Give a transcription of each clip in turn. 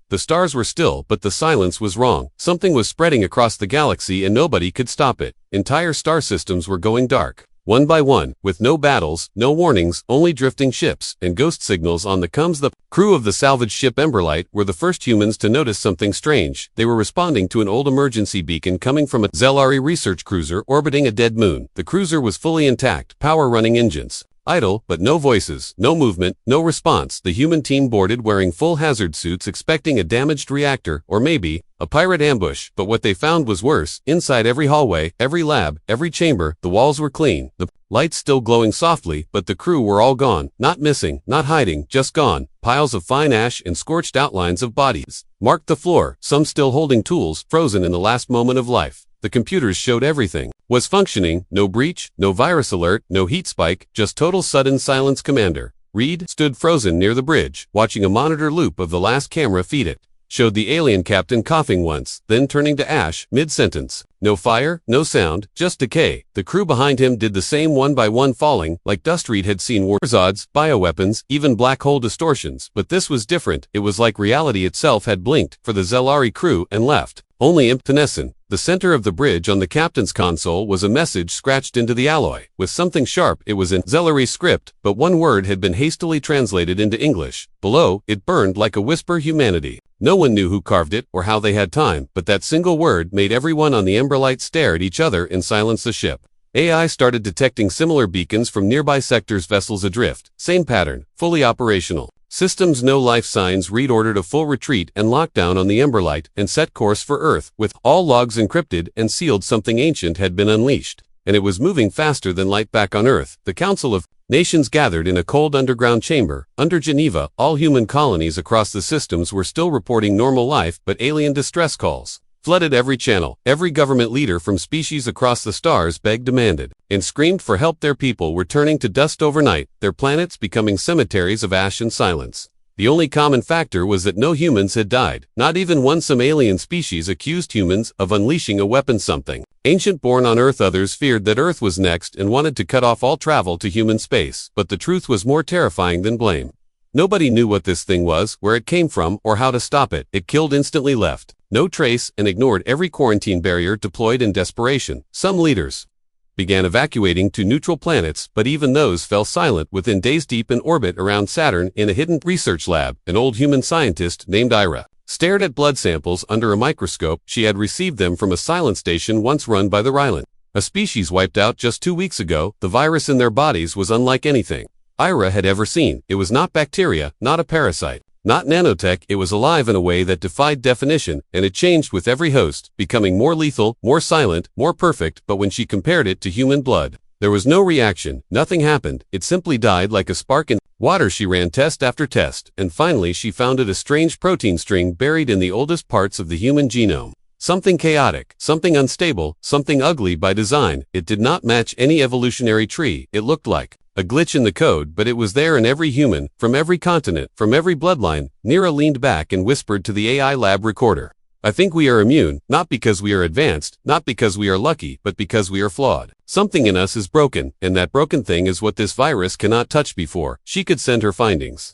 The stars were still, but the silence was wrong. Something was spreading across the galaxy and nobody could stop it. Entire star systems were going dark. One by one, with no battles, no warnings, only drifting ships, and ghost signals on the comms. The crew of the salvaged ship Emberlight were the first humans to notice something strange. They were responding to an old emergency beacon coming from a Zelari research cruiser orbiting a dead moon. The cruiser was fully intact, power-running engines. Idle, but no voices, no movement, no response. The human team boarded wearing full hazard suits expecting a damaged reactor, or maybe a pirate ambush, but what they found was worse. Inside every hallway, every lab, every chamber, the walls were clean, the lights still glowing softly, but the crew were all gone. Not missing, not hiding, just gone. Piles of fine ash and scorched outlines of bodies marked the floor, some still holding tools, frozen in the last moment of life. The computers showed everything was functioning, no breach, no virus alert, no heat spike, just total sudden silence. Commander Reed stood frozen near the bridge, watching a monitor loop of the last camera feed it. Showed the alien captain coughing once, then turning to ash, mid-sentence. No fire, no sound, just decay. The crew behind him did the same, one by one falling, like dust. Reed had seen warzods, bioweapons, even black hole distortions, but this was different. It was like reality itself had blinked for the Zelari crew and left. Only emptiness. The center of the bridge on the captain's console was a message scratched into the alloy. With something sharp, it was in Zelari script, but one word had been hastily translated into English. Below, it burned like a whisper: humanity. No one knew who carved it or how they had time, but that single word made everyone on the Emberlight stare at each other and silence the ship. AI started detecting similar beacons from nearby sectors, vessels adrift. Same pattern, fully operational. Systems no life signs. Reed ordered a full retreat and lockdown on the Emberlight and set course for Earth, with all logs encrypted and sealed. Something ancient had been unleashed, and it was moving faster than light back on Earth. The Council of Nations gathered in a cold underground chamber under Geneva. All human colonies across the systems were still reporting normal life, but alien distress calls flooded every channel. Every government leader from species across the stars begged, demanded, and screamed for help. Their people were turning to dust overnight, their planets becoming cemeteries of ash and silence. The only common factor was that no humans had died, not even one. Some alien species accused humans of unleashing a weapon, something ancient born on Earth. Others feared that Earth was next and wanted to cut off all travel to human space. But the truth was more terrifying than blame. Nobody knew what this thing was, where it came from, or how to stop it. It killed instantly, left no trace, and ignored every quarantine barrier deployed. In desperation, some leaders began evacuating to neutral planets, but even those fell silent within days. Deep in orbit around Saturn, in a hidden research lab, an old human scientist named Ira stared at blood samples under a microscope. She had received them from a silent station once run by the Rylan, a species wiped out just 2 weeks ago. The virus in their bodies was unlike anything Ira had ever seen. It was not bacteria, not a parasite, not nanotech. It was alive in a way that defied definition, and it changed with every host, becoming more lethal, more silent, more perfect. But when she compared it to human blood, there was no reaction. Nothing happened. It simply died like a spark in water. She ran test after test, and finally she found a strange protein string buried in the oldest parts of the human genome. Something chaotic, something unstable, something ugly by design. It did not match any evolutionary tree. It looked like a glitch in the code, but it was there in every human, from every continent, from every bloodline. Nira leaned back and whispered to the AI lab recorder, "I think we are immune, not because we are advanced, not because we are lucky, but because we are flawed. Something in us is broken, and that broken thing is what this virus cannot touch." Before she could send her findings,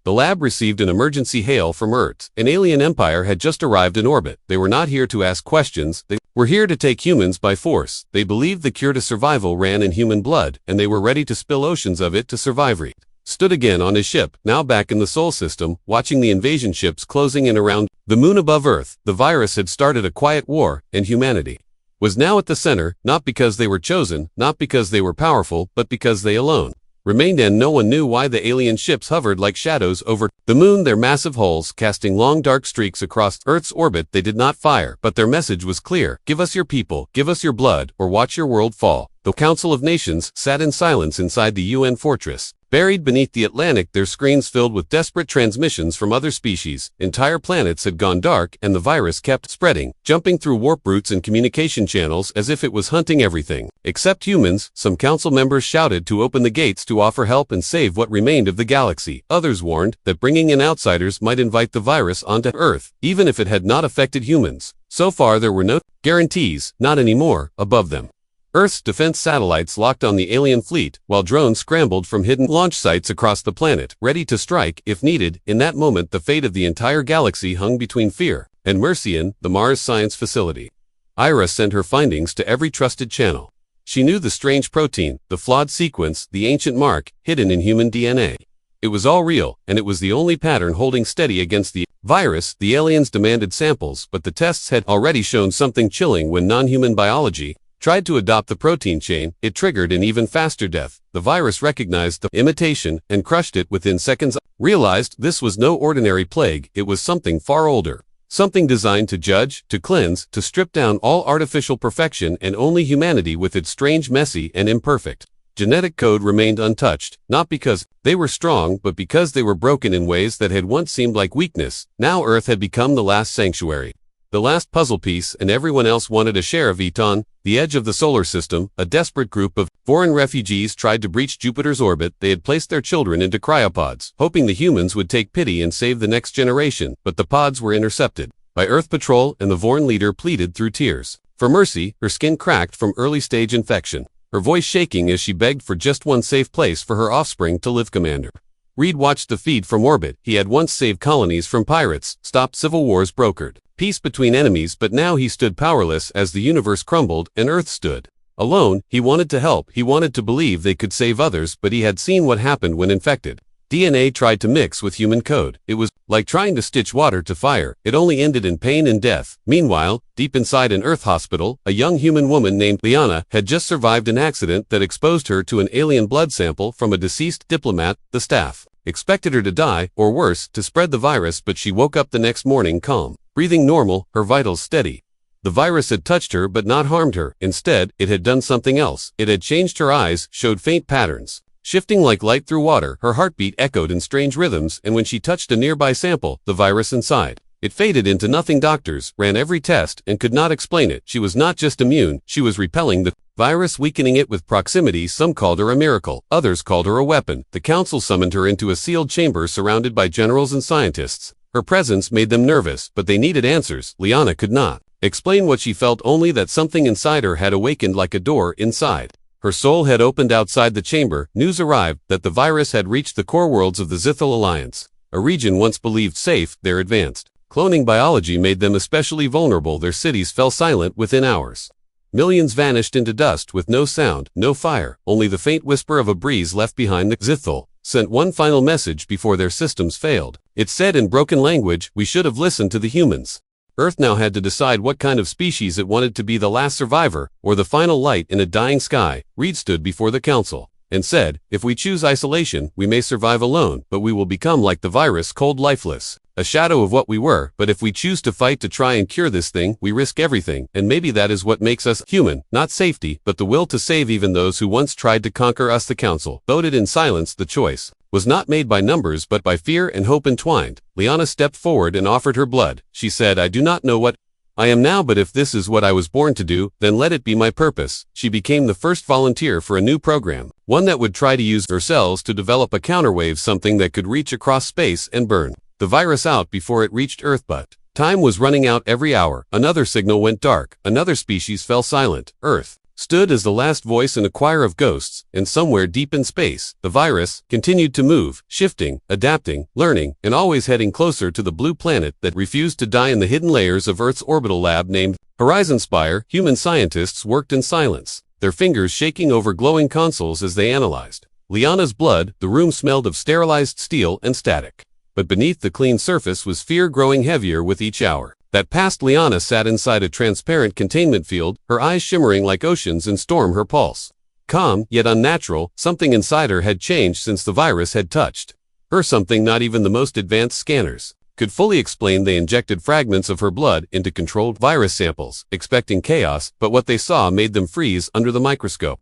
the lab received an emergency hail from Earth. An alien empire had just arrived in orbit. They were not here to ask questions. They were here to take humans by force. They believed the cure to survival ran in human blood, and they were ready to spill oceans of it to survive. Reed stood again on his ship, now back in the Sol system, watching the invasion ships closing in around the moon above Earth. The virus had started a quiet war, and humanity was now at the center, not because they were chosen, not because they were powerful, but because they alone remained. And no one knew why. The alien ships hovered like shadows over the moon, their massive hulls casting long dark streaks across Earth's orbit. They did not fire, but their message was clear: give us your people, give us your blood, or watch your world fall. The Council of Nations sat in silence inside the UN fortress, buried beneath the Atlantic, their screens filled with desperate transmissions from other species. Entire planets had gone dark, and the virus kept spreading, jumping through warp routes and communication channels as if it was hunting everything except humans. Some council members shouted to open the gates to offer help and save what remained of the galaxy. Others warned that bringing in outsiders might invite the virus onto Earth, even if it had not affected humans. So far there were no guarantees, not anymore. Above them, Earth's defense satellites locked on the alien fleet, while drones scrambled from hidden launch sites across the planet, ready to strike if needed. In that moment, the fate of the entire galaxy hung between fear and mercy in the Mars Science Facility. Ira sent her findings to every trusted channel. She knew the strange protein, the flawed sequence, the ancient mark, hidden in human DNA. It was all real, and it was the only pattern holding steady against the virus. The aliens demanded samples, but the tests had already shown something chilling. When non-human biology tried to adopt the protein chain, it triggered an even faster death. The virus recognized the imitation and crushed it within seconds. Realized this was no ordinary plague, it was something far older. Something designed to judge, to cleanse, to strip down all artificial perfection and only humanity with its strange, messy, and imperfect genetic code remained untouched, not because they were strong, but because they were broken in ways that had once seemed like weakness. Now Earth had become the last sanctuary, the last puzzle piece, and everyone else wanted a share of it. On the edge of the solar system, a desperate group of foreign refugees tried to breach Jupiter's orbit. They had placed their children into cryopods, hoping the humans would take pity and save the next generation, but the pods were intercepted by Earth Patrol, and the Vorn leader pleaded through tears for mercy, her skin cracked from early-stage infection, her voice shaking as she begged for just one safe place for her offspring to live. Commander Reed watched the feed from orbit. He had once saved colonies from pirates, stopped civil wars, brokered peace between enemies, but now he stood powerless as the universe crumbled and Earth stood alone. He wanted to help, he wanted to believe they could save others, but he had seen what happened when infected DNA tried to mix with human code. It was like trying to stitch water to fire. It only ended in pain and death. Meanwhile, deep inside an Earth hospital, a young human woman named Liana had just survived an accident that exposed her to an alien blood sample from a deceased diplomat. The staff expected her to die, or worse, to spread the virus, but she woke up the next morning calm, breathing normal, her vitals steady. The virus had touched her but not harmed her. Instead, it had done something else. It had changed her eyes, showed faint patterns, shifting like light through water. Her heartbeat echoed in strange rhythms, and when she touched a nearby sample, the virus inside it faded into nothing. Doctors ran every test and could not explain it. She was not just immune, she was repelling the virus, weakening it with proximity. Some called her a miracle, others called her a weapon. The council summoned her into a sealed chamber surrounded by generals and scientists. Her presence made them nervous, but they needed answers. Liana could not explain what she felt, only that something inside her had awakened like a door inside. Her soul had opened. Outside the chamber, news arrived that the virus had reached the core worlds of the Zithal Alliance, a region once believed safe. Their advanced cloning biology made them especially vulnerable. Their cities fell silent within hours. Millions vanished into dust with no sound, no fire, only the faint whisper of a breeze left behind. The Zithal sent one final message before their systems failed. It said in broken language, "We should have listened to the humans." Earth now had to decide what kind of species it wanted to be, the last survivor, or the final light in a dying sky. Reed stood before the council and said, "If we choose isolation, we may survive alone, but we will become like the virus, cold, lifeless, a shadow of what we were. But if we choose to fight to try and cure this thing, we risk everything, and maybe that is what makes us human, not safety, but the will to save even those who once tried to conquer us." The council voted in silence. The choice was not made by numbers but by fear and hope entwined. Liana stepped forward and offered her blood. She said, "I do not know what I am now, but if this is what I was born to do, then let it be my purpose." She became the first volunteer for a new program, one that would try to use her cells to develop a counterwave, something that could reach across space and burn the virus out before it reached Earth. But time was running out. Every hour, another signal went dark, another species fell silent. Earth stood as the last voice in a choir of ghosts, and somewhere deep in space, the virus continued to move, shifting, adapting, learning, and always heading closer to the blue planet that refused to die. In the hidden layers of Earth's orbital lab named Horizon Spire, human scientists worked in silence, their fingers shaking over glowing consoles as they analyzed Liana's blood. The room smelled of sterilized steel and static, but beneath the clean surface was fear growing heavier with each hour that passed. Liana sat inside a transparent containment field, her eyes shimmering like oceans in storm, her pulse calm yet unnatural. Something inside her had changed since the virus had touched her, something not even the most advanced scanners could fully explain. They injected fragments of her blood into controlled virus samples, expecting chaos, but what they saw made them freeze under the microscope.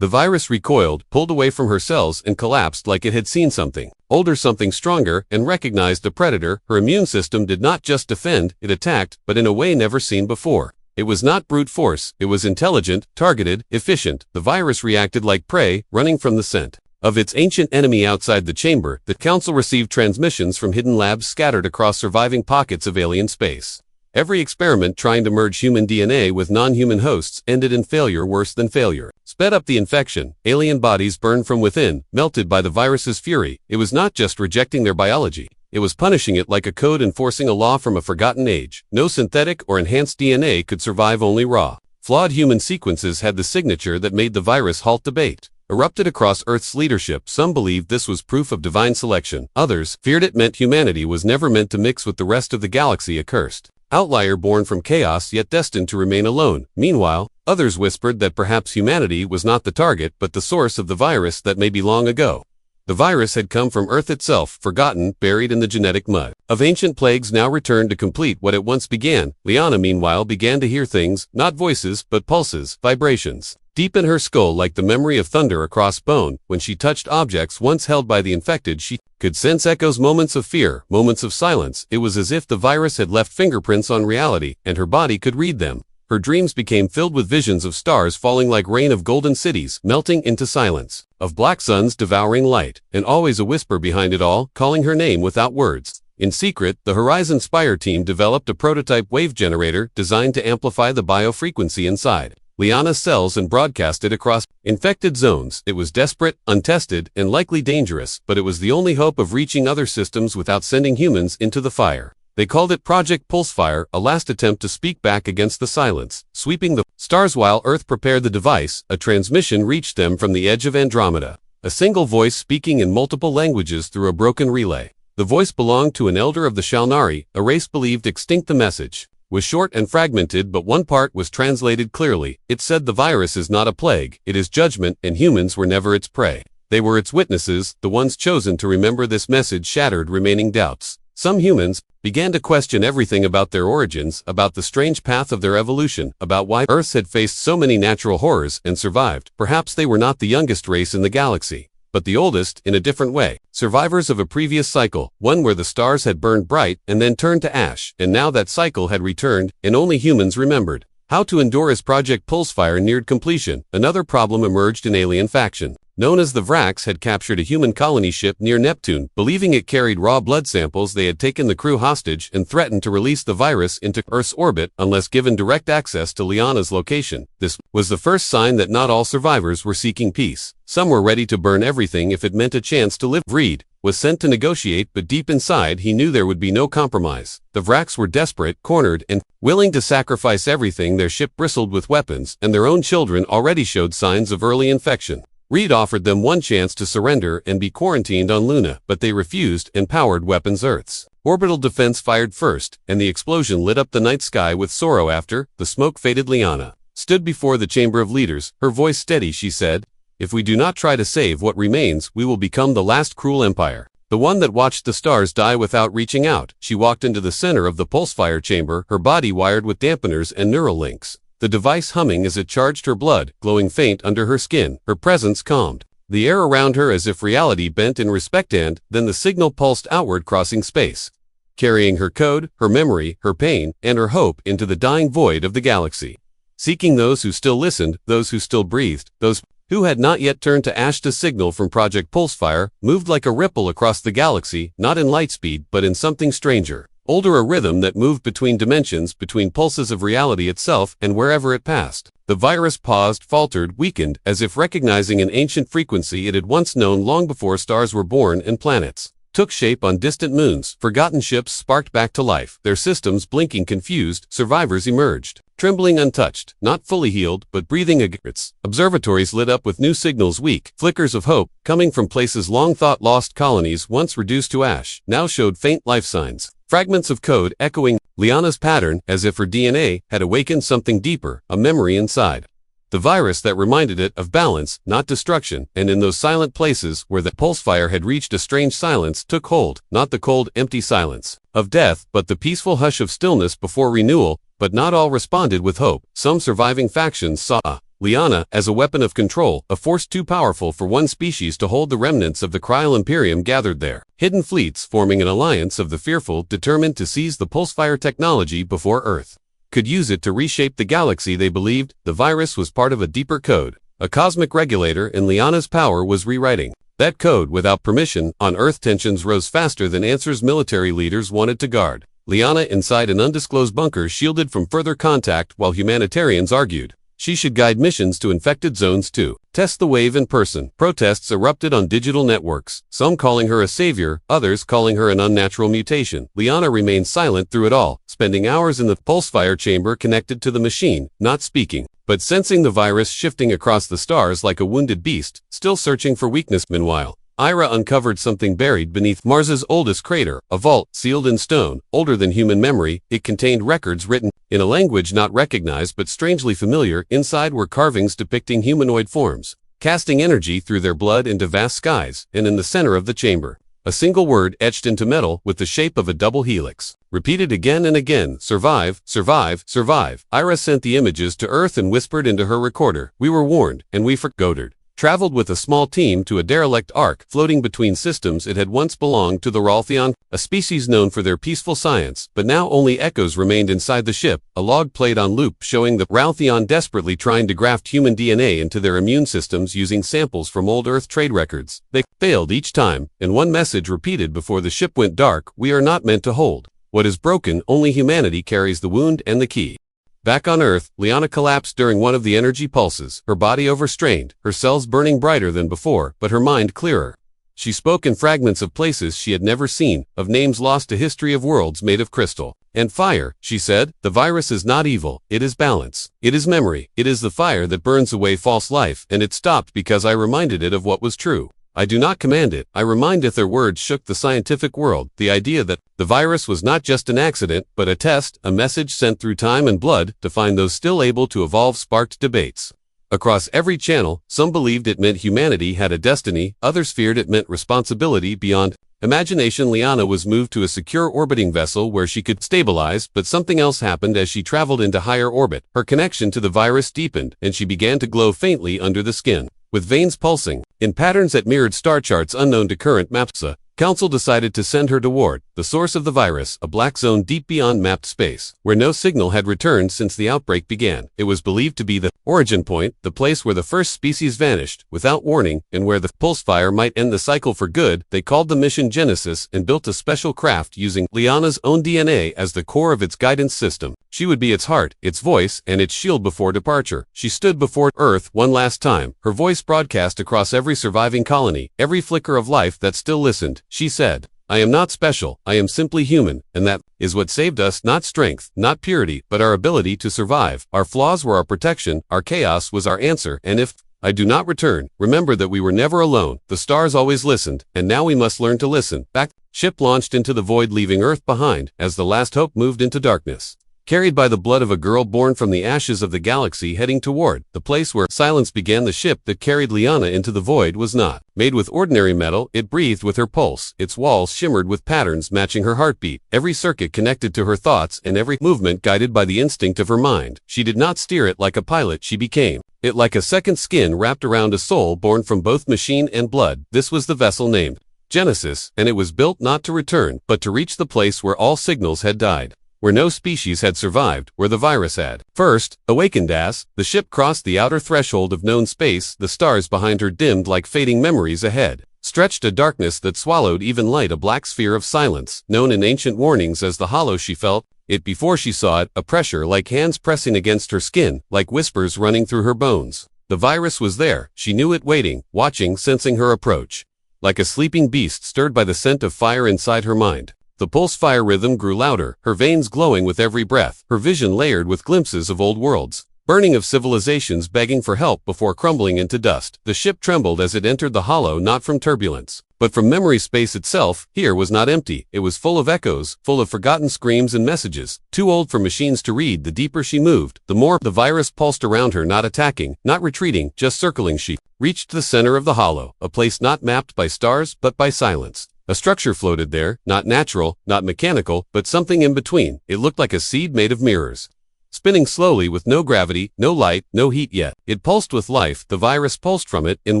The virus recoiled, pulled away from her cells, and collapsed like it had seen something older, something stronger, and recognized a predator. Her immune system did not just defend, it attacked, but in a way never seen before. It was not brute force, it was intelligent, targeted, efficient. The virus reacted like prey, running from the scent of its ancient enemy. Outside the chamber, the council received transmissions from hidden labs scattered across surviving pockets of alien space. Every experiment trying to merge human DNA with non-human hosts ended in failure worse than failure. Sped up the infection, alien bodies burned from within, melted by the virus's fury. It was not just rejecting their biology. It was punishing it like a code enforcing a law from a forgotten age. No synthetic or enhanced DNA could survive, only raw. Flawed human sequences had the signature that made the virus halt debate. Erupted across Earth's leadership. Some believed this was proof of divine selection. Others feared it meant humanity was never meant to mix with the rest of the galaxy, a cursed outlier born from chaos yet destined to remain alone. Meanwhile, others whispered that perhaps humanity was not the target but the source of the virus that may be long ago. The virus had come from Earth itself, forgotten, buried in the genetic mud of ancient plagues, now returned to complete what it once began. Liana, meanwhile, began to hear things, not voices, but pulses, vibrations, deep in her skull, like the memory of thunder across bone. When she touched objects once held by the infected, she could sense echoes, moments of fear, moments of silence. It was as if the virus had left fingerprints on reality, and her body could read them. Her dreams became filled with visions of stars falling like rain, of golden cities melting into silence, of black suns devouring light, and always a whisper behind it all, calling her name without words. In secret, the Horizon Spire team developed a prototype wave generator designed to amplify the biofrequency inside Liana's cells and broadcast it across infected zones. It was desperate, untested, and likely dangerous, but it was the only hope of reaching other systems without sending humans into the fire. They called it Project Pulsefire, a last attempt to speak back against the silence, sweeping the stars while Earth prepared the device. A transmission reached them from the edge of Andromeda, a single voice speaking in multiple languages through a broken relay. The voice belonged to an elder of the Shalnari, a race believed extinct. The message was short and fragmented, but one part was translated clearly. It said the virus is not a plague, it is judgment, and humans were never its prey. They were its witnesses, the ones chosen to remember. This message shattered remaining doubts. Some humans began to question everything about their origins, about the strange path of their evolution, about why Earth had faced so many natural horrors and survived. Perhaps they were not the youngest race in the galaxy, but the oldest, in a different way. Survivors of a previous cycle, one where the stars had burned bright and then turned to ash, and now that cycle had returned, and only humans remembered how to endure. As Project Pulsefire neared completion, another problem emerged. An alien faction known as the Vrax had captured a human colony ship near Neptune, believing it carried raw blood samples. They had taken the crew hostage and threatened to release the virus into Earth's orbit unless given direct access to Liana's location. This was the first sign that not all survivors were seeking peace. Some were ready to burn everything if it meant a chance to live. Reed was sent to negotiate, but deep inside he knew there would be no compromise. The Vrax were desperate, cornered, and willing to sacrifice everything. Their ship bristled with weapons, and their own children already showed signs of early infection. Reed offered them one chance to surrender and be quarantined on Luna, but they refused and powered weapons. Earth's orbital defense fired first, and the explosion lit up the night sky with sorrow. After the smoke faded, Liana stood before the Chamber of Leaders, her voice steady. She said, "If we do not try to save what remains, we will become the last cruel empire, the one that watched the stars die without reaching out." She walked into the center of the Pulsefire chamber, her body wired with dampeners and neural links, the device humming as it charged her blood, glowing faint under her skin. Her presence calmed the air around her as if reality bent in respect, and then the signal pulsed outward, crossing space, carrying her code, her memory, her pain, and her hope into the dying void of the galaxy, seeking those who still listened, those who still breathed, those who had not yet turned to ash. The signal from Project Pulsefire moved like a ripple across the galaxy, not in light speed, but in something stranger, older, a rhythm that moved between dimensions, between pulses of reality itself and wherever it passed. The virus paused, faltered, weakened, as if recognizing an ancient frequency it had once known long before stars were born and planets took shape on distant moons. Forgotten ships sparked back to life, their systems blinking confused. Survivors emerged, trembling, untouched, not fully healed, but breathing against. Observatories lit up with new signals, weak flickers of hope, coming from places long thought lost. Colonies once reduced to ash now showed faint life signs, fragments of code echoing Liana's pattern, as if her DNA had awakened something deeper, a memory inside the virus that reminded it of balance, not destruction. And in those silent places where the Pulsefire had reached, a strange silence took hold, not the cold, empty silence of death, but the peaceful hush of stillness before renewal. But not all responded with hope. Some surviving factions saw Liana as a weapon of control, a force too powerful for one species to hold. The remnants of the Cryal Imperium gathered there, hidden fleets forming an alliance of the fearful, determined to seize the Pulsefire technology before Earth could use it to reshape the galaxy. They believed the virus was part of a deeper code, a cosmic regulator, and Liana's power was rewriting that code without permission. On Earth, tensions rose faster than answers military leaders wanted to guard Liana inside an undisclosed bunker shielded from further contact while humanitarians argued. She should guide missions to infected zones too. Test the wave in person. Protests erupted on digital networks, some calling her a savior, others calling her an unnatural mutation. Liana remained silent through it all, spending hours in the pulsefire chamber connected to the machine, not speaking, but sensing the virus shifting across the stars like a wounded beast, still searching for weakness. Meanwhile, Ira uncovered something buried beneath Mars's oldest crater, a vault sealed in stone, older than human memory. It contained records written in a language not recognized but strangely familiar. Inside were carvings depicting humanoid forms, casting energy through their blood into vast skies, and in the center of the chamber, a single word etched into metal with the shape of a double helix, repeated again and again: survive, survive, survive. Ira sent the images to Earth and whispered into her recorder, "We were warned, and we forgot." Traveled with a small team to a derelict ark floating between systems. It had once belonged to the Raltheon, a species known for their peaceful science, but now only echoes remained inside the ship. A log played on loop showing the Raltheon desperately trying to graft human DNA into their immune systems using samples from old Earth trade records. They failed each time, and one message repeated before the ship went dark: "We are not meant to hold what is broken, only humanity carries the wound and the key." Back on Earth, Liana collapsed during one of the energy pulses, her body overstrained, her cells burning brighter than before, but her mind clearer. She spoke in fragments of places she had never seen, of names lost to history, of worlds made of crystal and fire. She said, "The virus is not evil, it is balance. It is memory. It is the fire that burns away false life, and it stopped because I reminded it of what was true. I do not command it, I remind it." Their words shook the scientific world, the idea that the virus was not just an accident, but a test, a message sent through time and blood to find those still able to evolve, sparked debates. Across every channel, some believed it meant humanity had a destiny, others feared it meant responsibility beyond imagination. Liana was moved to a secure orbiting vessel where she could stabilize, but something else happened as she traveled into higher orbit. Her connection to the virus deepened, and she began to glow faintly under the skin, with veins pulsing in patterns that mirrored star charts unknown to current maps. Council decided to send her toward the source of the virus, a black zone deep beyond mapped space, where no signal had returned since the outbreak began. It was believed to be the origin point, the place where the first species vanished without warning, and where the pulsefire might end the cycle for good. They called the mission Genesis and built a special craft using Liana's own DNA as the core of its guidance system. She would be its heart, its voice, and its shield before departure. She stood before Earth one last time, her voice broadcast across every surviving colony, every flicker of life that still listened. She said, "I am not special, I am simply human, and that is what saved us, not strength, not purity, but our ability to survive. Our flaws were our protection, our chaos was our answer, and if I do not return, remember that we were never alone. The stars always listened, and now we must learn to listen." Back, ship launched into the void, leaving Earth behind, as the last hope moved into darkness. Carried by the blood of a girl born from the ashes of the galaxy, heading toward the place where silence began, the ship that carried Liana into the void was not made with ordinary metal. It breathed with her pulse, its walls shimmered with patterns matching her heartbeat, every circuit connected to her thoughts and every movement guided by the instinct of her mind. She did not steer it like a pilot, she became it like a second skin wrapped around a soul born from both machine and blood. This was the vessel named Genesis, and it was built not to return, but to reach the place where all signals had died, where no species had survived, where the virus had first awakened. As the ship crossed the outer threshold of known space, the stars behind her dimmed like fading memories. Ahead stretched a darkness that swallowed even light, a black sphere of silence, known in ancient warnings as the Hollow. She felt it before she saw it, a pressure like hands pressing against her skin, like whispers running through her bones. The virus was there, she knew it, waiting, watching, sensing her approach, like a sleeping beast stirred by the scent of fire inside her mind. The pulse fire rhythm grew louder, her veins glowing with every breath, her vision layered with glimpses of old worlds, burning, of civilizations begging for help before crumbling into dust. The ship trembled as it entered the Hollow, not from turbulence, but from memory. Space itself here was not empty, it was full of echoes, full of forgotten screams and messages, too old for machines to read. The deeper she moved, the more the virus pulsed around her, not attacking, not retreating, just circling. She reached the center of the Hollow, a place not mapped by stars, but by silence. A structure floated there, not natural, not mechanical, but something in between. It looked like a seed made of mirrors, spinning slowly with no gravity, no light, no heat yet. It pulsed with life, the virus pulsed from it, in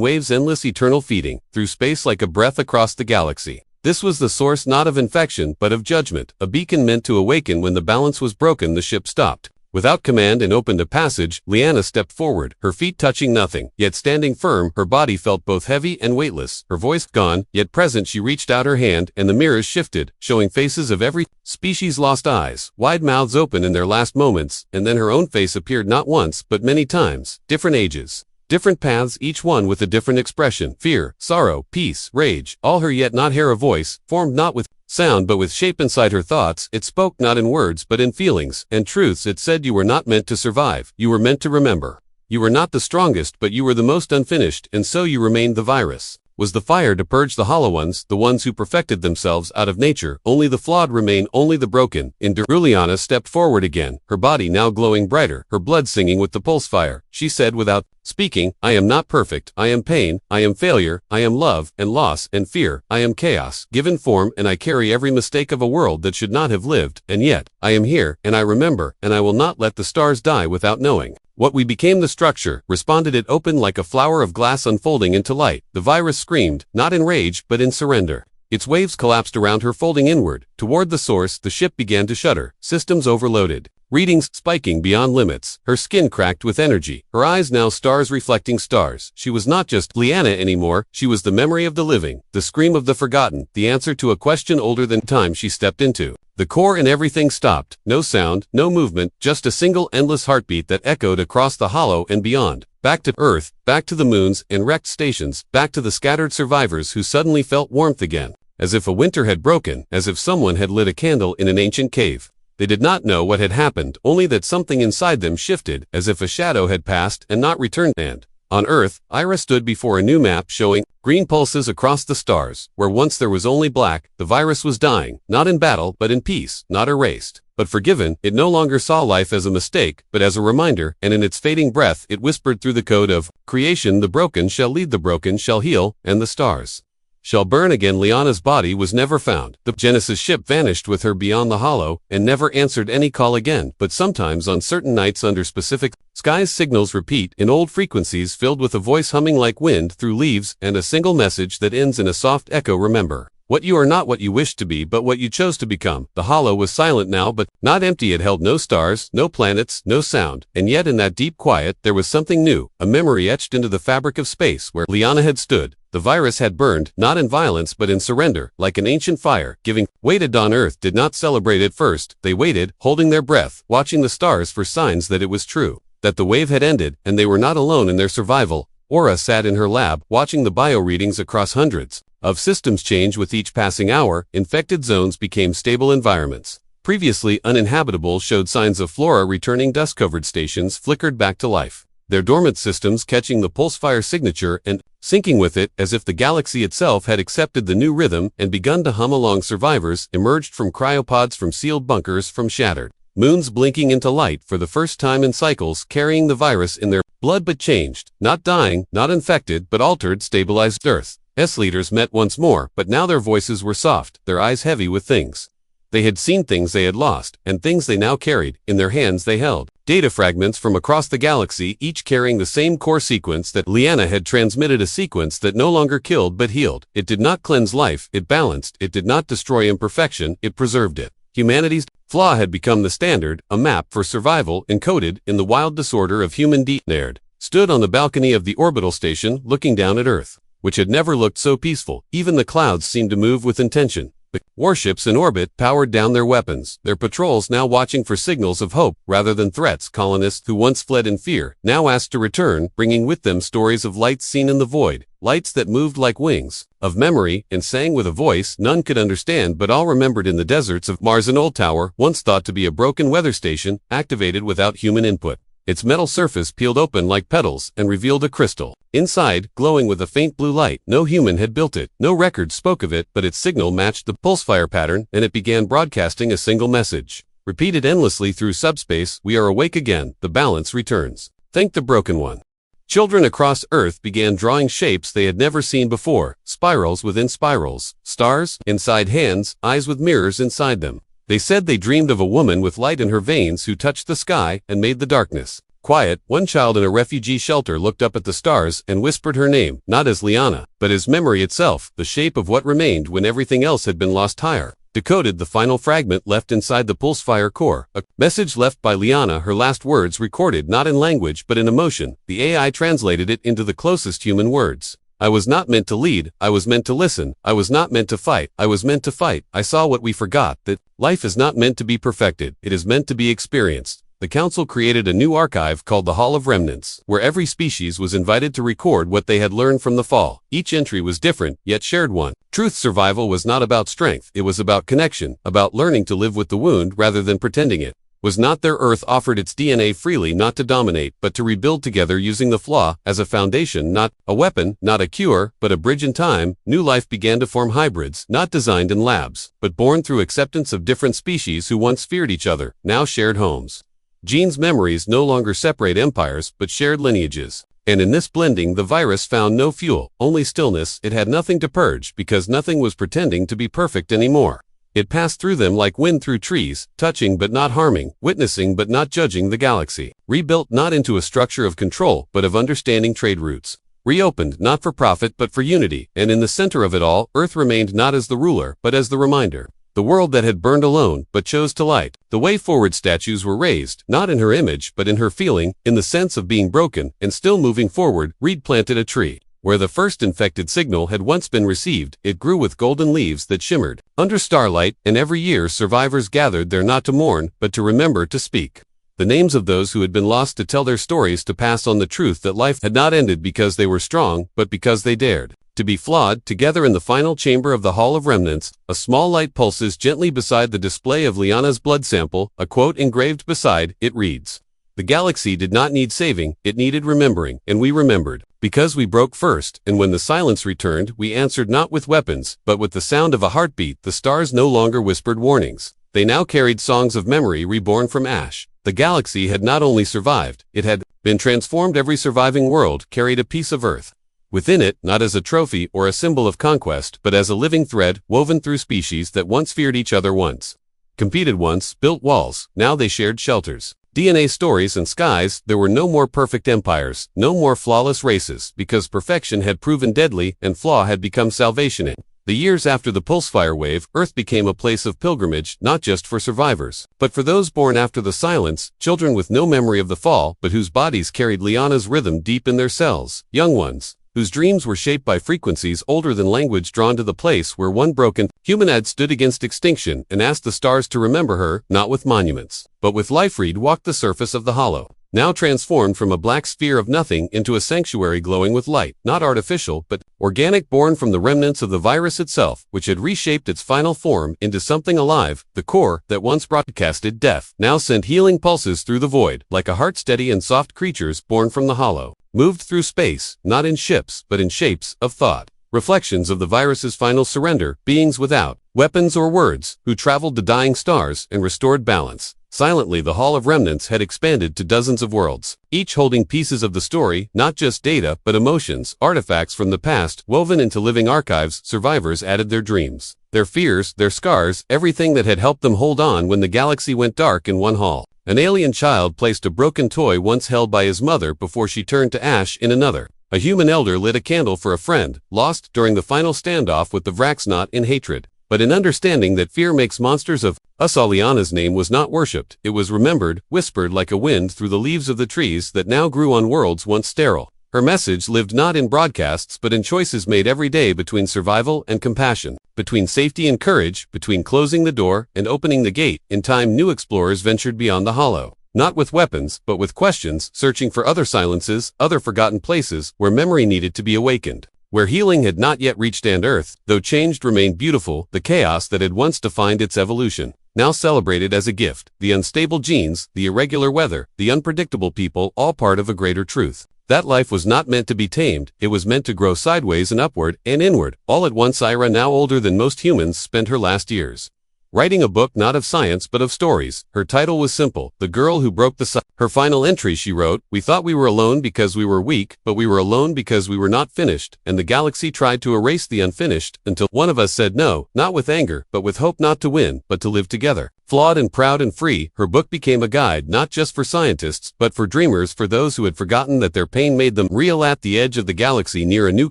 waves, endless, eternal, feeding through space like a breath across the galaxy. This was the source not of infection, but of judgment, a beacon meant to awaken when the balance was broken. The ship stopped, Without command and opened a passage, Liana stepped forward, her feet touching nothing, yet standing firm. Her body felt both heavy and weightless, her voice gone, yet present. She reached out her hand, and the mirrors shifted, showing faces of every species, lost eyes, wide mouths open in their last moments, and then her own face appeared not once, but many times, different ages. Different paths, each one with a different expression, fear, sorrow, peace, rage, all her yet not hair. A voice, formed not with sound but with shape inside her thoughts. It spoke not in words but in feelings and truths. It said, you were not meant to survive, you were meant to remember. You were not the strongest, but you were the most unfinished, and so you remained. The virus was the fire to purge the hollow ones, the ones who perfected themselves out of nature. Only the flawed remain, only the broken endure. Liana stepped forward again, her body now glowing brighter, her blood singing with the pulse fire. She said without speaking, I am not perfect, I am pain, I am failure, I am love, and loss, and fear, I am chaos, given form, and I carry every mistake of a world that should not have lived, and yet, I am here, and I remember, and I will not let the stars die without knowing what we became. The structure responded. It opened like a flower of glass unfolding into light. The virus screamed, not in rage, but in surrender. Its waves collapsed around her, folding inward. Toward the source, the ship began to shudder, systems overloaded. Readings spiking beyond limits, her skin cracked with energy, her eyes now stars reflecting stars. She was not just Liana anymore, she was the memory of the living, the scream of the forgotten, the answer to a question older than time. She stepped into the core and everything stopped, no sound, no movement, just a single endless heartbeat that echoed across the hollow and beyond. Back to Earth, back to the moons and wrecked stations, back to the scattered survivors who suddenly felt warmth again, as if a winter had broken, as if someone had lit a candle in an ancient cave. They did not know what had happened, only that something inside them shifted, as if a shadow had passed and not returned. And on Earth, Ira stood before a new map showing green pulses across the stars. Where once there was only black, the virus was dying, not in battle, but in peace, not erased, but forgiven. It no longer saw life as a mistake, but as a reminder, and in its fading breath, it whispered through the code of creation, the broken shall lead, the broken shall heal, and the stars shall burn again. Liana's body was never found. The Genesis ship vanished with her beyond the hollow, and never answered any call again. But sometimes on certain nights under specific skies, signals repeat in old frequencies filled with a voice humming like wind through leaves, and a single message that ends in a soft echo. Remember, what you are not what you wished to be, but what you chose to become. The hollow was silent now, but not empty. It held no stars, no planets, no sound, and yet in that deep quiet there was something new, a memory etched into the fabric of space where Liana had stood. The virus had burned, not in violence but in surrender, like an ancient fire, giving. Waited on Earth did not celebrate at first. They waited, holding their breath, watching the stars for signs that it was true, that the wave had ended, and they were not alone in their survival. Aura sat in her lab, watching the bio readings across hundreds of systems change with each passing hour. Infected zones became stable environments. Previously uninhabitable showed signs of flora returning. Dust-covered stations flickered back to life, their dormant systems catching the pulse-fire signature and syncing with it, as if the galaxy itself had accepted the new rhythm and begun to hum along. Survivors emerged from cryopods, from sealed bunkers, from shattered moons, blinking into light for the first time in cycles, carrying the virus in their blood but changed, not dying, not infected, but altered. Stabilized Earth's leaders met once more, but now their voices were soft, their eyes heavy with things they had seen, things they had lost, and things they now carried. In their hands they held data fragments from across the galaxy, each carrying the same core sequence that Liana had transmitted, a sequence that no longer killed but healed. It did not cleanse life, it balanced. It did not destroy imperfection, it preserved it. Humanity's flaw had become the standard, a map for survival encoded in the wild disorder of human Nerd stood on the balcony of the orbital station, looking down at Earth, which had never looked so peaceful. Even the clouds seemed to move with intention. The warships in orbit powered down their weapons, their patrols now watching for signals of hope rather than threats. Colonists who once fled in fear now asked to return, bringing with them stories of lights seen in the void, lights that moved like wings of memory and sang with a voice none could understand but all remembered. In the deserts of Mars, an old tower, once thought to be a broken weather station, activated without human input. Its metal surface peeled open like petals and revealed a crystal inside, glowing with a faint blue light. No human had built it, no record spoke of it, but its signal matched the pulsefire pattern, and it began broadcasting a single message, repeated endlessly through subspace: we are awake again, the balance returns. Thank the broken one. Children across Earth began drawing shapes they had never seen before, spirals within spirals, stars inside hands, eyes with mirrors inside them. They said they dreamed of a woman with light in her veins who touched the sky and made the darkness quiet. One child in a refugee shelter looked up at the stars and whispered her name, not as Liana, but as memory itself, the shape of what remained when everything else had been lost. Higher, decoded the final fragment left inside the pulsefire core, a message left by Liana, her last words recorded not in language but in emotion. The AI translated it into the closest human words. I was not meant to lead, I was meant to listen. I was not meant to fight, I was meant to fight. I saw what we forgot, that life is not meant to be perfected, it is meant to be experienced. The Council created a new archive called the Hall of Remnants, where every species was invited to record what they had learned from the fall. Each entry was different, yet shared one. Truth survival was not about strength, it was about connection, about learning to live with the wound rather than pretending it. Was not their Earth offered its DNA freely, not to dominate, but to rebuild together using the flaw as a foundation, not a weapon, not a cure, but a bridge in time? New life began to form hybrids, not designed in labs, but born through acceptance of different species who once feared each other, now shared homes. Genes' memories no longer separate empires, but shared lineages. And in this blending the virus found no fuel, only stillness. It had nothing to purge, because nothing was pretending to be perfect anymore. It passed through them like wind through trees, touching but not harming, witnessing but not judging the galaxy. Rebuilt not into a structure of control, but of understanding trade routes. Reopened not for profit but for unity, and in the center of it all, Earth remained not as the ruler, but as the reminder. The world that had burned alone, but chose to light. The way forward statues were raised, not in her image, but in her feeling, in the sense of being broken, and still moving forward. Reed planted a tree. Where the first infected signal had once been received, it grew with golden leaves that shimmered under starlight, and every year survivors gathered there not to mourn, but to remember, to speak the names of those who had been lost, to tell their stories, to pass on the truth that life had not ended because they were strong, but because they dared to be flawed. Together in the final chamber of the Hall of Remnants, a small light pulses gently beside the display of Liana's blood sample. A quote engraved beside it reads, "The galaxy did not need saving, it needed remembering, and we remembered, because we broke first, and when the silence returned, we answered not with weapons, but with the sound of a heartbeat." The stars no longer whispered warnings. They now carried songs of memory reborn from ash. The galaxy had not only survived, it had been transformed. Every surviving world carried a piece of Earth within it, not as a trophy or a symbol of conquest, but as a living thread woven through species that once feared each other, once competed, once built walls. Now they shared shelters, DNA stories, and skies. There were no more perfect empires, no more flawless races, because perfection had proven deadly and flaw had become salvation. In the years after the pulsefire wave, Earth became a place of pilgrimage, not just for survivors, but for those born after the silence, children with no memory of the fall, but whose bodies carried Liana's rhythm deep in their cells, young ones whose dreams were shaped by frequencies older than language, drawn to the place where one broken human had stood against extinction and asked the stars to remember her, not with monuments, but with life. Reed walked the surface of the hollow, now transformed from a black sphere of nothing into a sanctuary glowing with light, not artificial, but organic, born from the remnants of the virus itself, which had reshaped its final form into something alive. The core, that once broadcasted death, now sent healing pulses through the void, like a heart. Steady and soft creatures born from the hollow moved through space, not in ships, but in shapes of thought. Reflections of the virus's final surrender, beings without weapons or words, who traveled to dying stars and restored balance. Silently, the Hall of Remnants had expanded to dozens of worlds, each holding pieces of the story, not just data, but emotions, artifacts from the past, woven into living archives. Survivors added their dreams, their fears, their scars, everything that had helped them hold on when the galaxy went dark. In one hall, an alien child placed a broken toy once held by his mother before she turned to ash. In another, a human elder lit a candle for a friend, lost during the final standoff with the Vrax, not in hatred, but in understanding that fear makes monsters of us. Liana's name was not worshipped, it was remembered, whispered like a wind through the leaves of the trees that now grew on worlds once sterile. Her message lived not in broadcasts, but in choices made every day between survival and compassion, between safety and courage, between closing the door and opening the gate. In time, new explorers ventured beyond the hollow, not with weapons, but with questions, searching for other silences, other forgotten places, where memory needed to be awakened, where healing had not yet reached. And Earth, though changed, remained beautiful. The chaos that had once defined its evolution, now celebrated as a gift. The unstable genes, the irregular weather, the unpredictable people, all part of a greater truth. That life was not meant to be tamed, it was meant to grow sideways and upward and inward. All at once, Ira, now older than most humans, spent her last years writing a book not of science but of stories. Her title was simple, The Girl Who Broke the Silence. Her final entry, she wrote, "We thought we were alone because we were weak, but we were alone because we were not finished, and the galaxy tried to erase the unfinished, until one of us said no, not with anger, but with hope, not to win, but to live together. Flawed and proud and free." Her book became a guide not just for scientists, but for dreamers, for those who had forgotten that their pain made them real. At the edge of the galaxy, near a new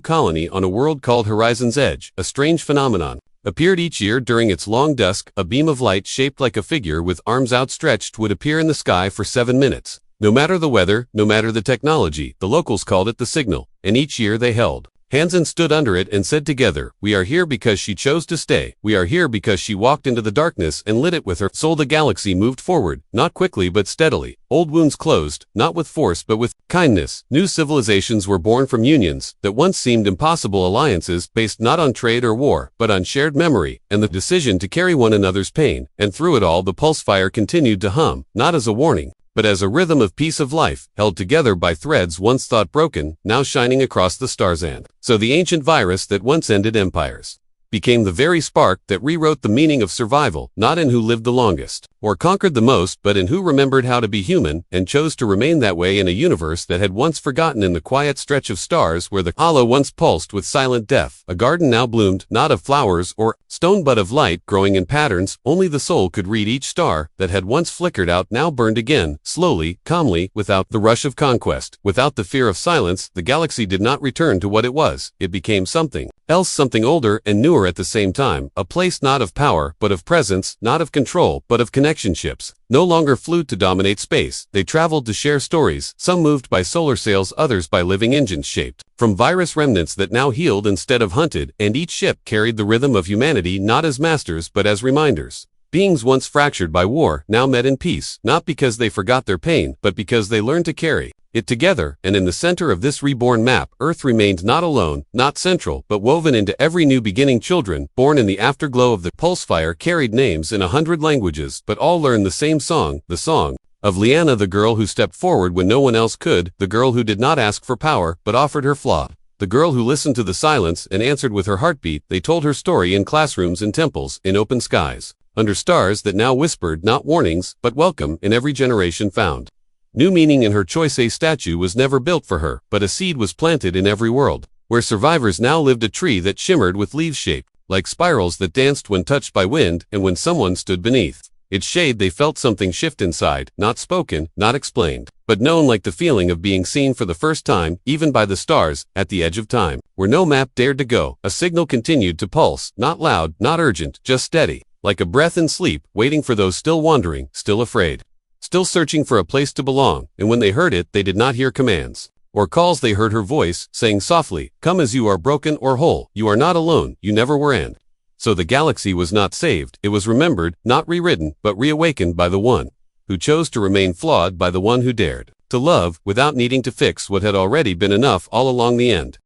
colony on a world called Horizon's Edge, a strange phenomenon appeared each year during its long dusk. A beam of light shaped like a figure with arms outstretched would appear in the sky for 7 minutes. No matter the weather, no matter the technology, the locals called it the signal, and each year they held hands and stood under it and said together, "We are here because she chose to stay. We are here because she walked into the darkness and lit it with her soul." The galaxy moved forward, not quickly but steadily. Old wounds closed, not with force but with kindness. New civilizations were born from unions that once seemed impossible, alliances based not on trade or war, but on shared memory and the decision to carry one another's pain. And through it all, the pulse fire continued to hum, not as a warning, but as a rhythm of piece of life, held together by threads once thought broken, now shining across the stars. And so the ancient virus that once ended empires became the very spark that rewrote the meaning of survival, not in who lived the longest or conquered the most, but in who remembered how to be human and chose to remain that way in a universe that had once forgotten. In the quiet stretch of stars where the hollow once pulsed with silent death, a garden now bloomed, not of flowers or stone but of light growing in patterns only the soul could read. Each star that had once flickered out now burned again, slowly, calmly, without the rush of conquest, without the fear of silence. The galaxy did not return to what it was. It became something else, something older and newer at the same time, a place not of power but of presence, not of control but of connection. Ships no longer flew to dominate space. They traveled to share stories, some moved by solar sails, others by living engines shaped from virus remnants that now healed instead of hunted, and each ship carried the rhythm of humanity, not as masters but as reminders. Beings once fractured by war now met in peace, not because they forgot their pain, but because they learned to carry it together. And in the center of this reborn map, Earth remained not alone, not central, but woven into every new beginning. Children, born in the afterglow of the pulse fire, carried names in 100 languages, but all learned the same song, the song of Liana, the girl who stepped forward when no one else could, the girl who did not ask for power, but offered her flaw, the girl who listened to the silence and answered with her heartbeat. They told her story in classrooms, in temples, in open skies, under stars that now whispered not warnings, but welcome. In every generation found new meaning in her choice. A statue was never built for her, but a seed was planted in every world, where survivors now lived. A tree that shimmered with leaves shaped like spirals that danced when touched by wind, and when someone stood beneath its shade they felt something shift inside, not spoken, not explained, but known, like the feeling of being seen for the first time, even by the stars, at the edge of time, where no map dared to go. A signal continued to pulse, not loud, not urgent, just steady, like a breath in sleep, waiting for those still wandering, still afraid, still searching for a place to belong. And when they heard it, they did not hear commands or calls. They heard her voice, saying softly, "Come as you are, broken or whole. You are not alone, you never were." And so the galaxy was not saved, it was remembered, not rewritten, but reawakened by the one who chose to remain flawed, by the one who dared to love without needing to fix what had already been enough all along. The end.